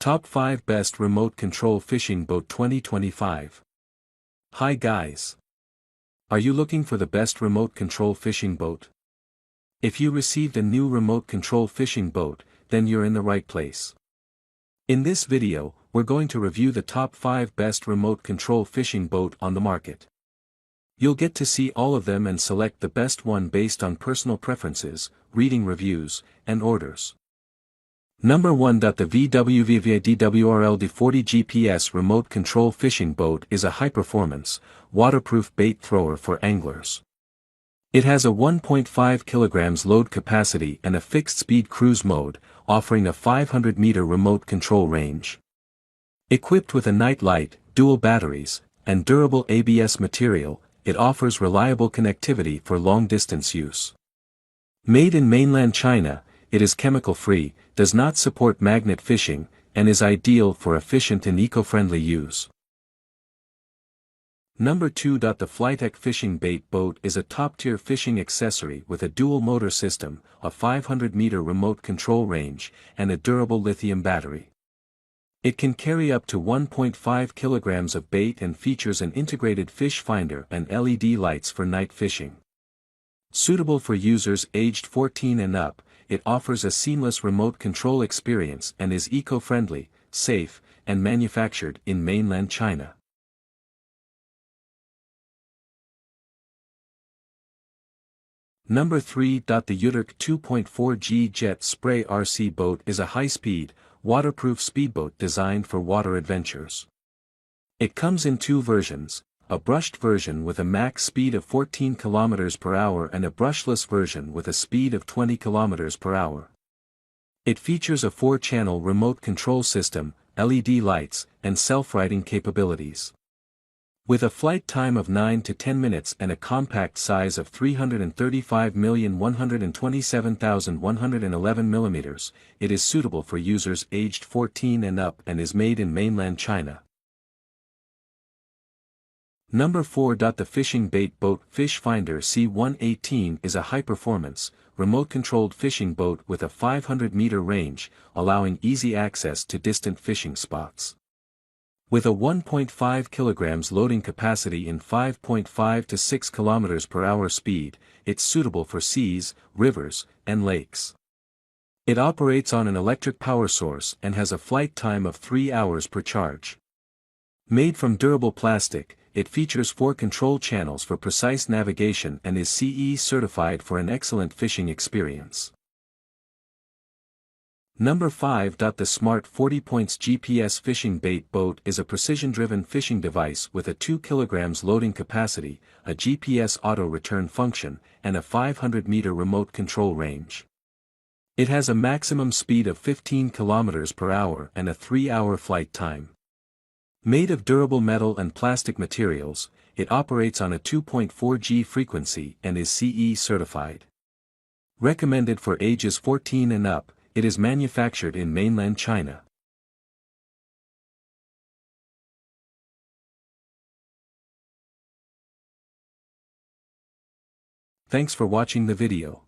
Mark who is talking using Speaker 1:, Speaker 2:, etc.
Speaker 1: Top 5 Best Remote Control Fishing Boat 2025. Hi guys! Are you looking for the best remote control fishing boat? If you received a new remote control fishing boat, then you're in the right place. In this video, we're going to review the top 5 best remote control fishing boat on the market. You'll get to see all of them and select the best one based on personal preferences, reading reviews, and orders. Number 1. The VWVVIVIDWORLD 40 GPS Remote Control Fishing Boat is a high-performance, waterproof bait thrower for anglers. It has a 1.5 kg load capacity and a fixed-speed cruise mode, offering a 500-meter remote control range. Equipped with a night light, dual batteries, and durable ABS material, it offers reliable connectivity for long-distance use. Made in mainland China, it is chemical-free, does not support magnet fishing, and is ideal for efficient and eco-friendly use. Number 2. The Flytec Fishing Bait Boat is a top-tier fishing accessory with a dual-motor system, a 500-meter remote control range, and a durable lithium battery. It can carry up to 1.5 kilograms of bait and features an integrated fish finder and LED lights for night fishing. Suitable for users aged 14 and up, it offers a seamless remote control experience and is eco-friendly, safe, and manufactured in mainland China. Number 3. The UDIRC 2.4G Jet Spray RC Boat is a high-speed, waterproof speedboat designed for water adventures. It comes in two versions, a brushed version with a max speed of 14 km per hour and a brushless version with a speed of 20 km per hour. It features a 4-channel remote control system, LED lights, and self-righting capabilities. With a flight time of 9 to 10 minutes and a compact size of 335,127,111 mm, it is suitable for users aged 14 and up and is made in mainland China. Number 4. The Fishing Bait Boat Fish Finder C118 is a high-performance, remote-controlled fishing boat with a 500-meter range, allowing easy access to distant fishing spots. With a 1.5 kg loading capacity in 5.5 to 6 km per hour speed, it's suitable for seas, rivers, and lakes. It operates on an electric power source and has a flight time of 3 hours per charge. Made from durable plastic, it features 4 control channels for precise navigation and is CE certified for an excellent fishing experience. Number 5. The Smart 40 Points GPS Fishing Bait Boat is a precision-driven fishing device with a 2 kg loading capacity, a GPS auto-return function, and a 500-meter remote control range. It has a maximum speed of 15 km per hour and a 3-hour flight time. Made of durable metal and plastic materials, it operates on a 2.4G frequency and is CE certified. Recommended for ages 14 and up, it is manufactured in mainland China. Thanks for watching the video.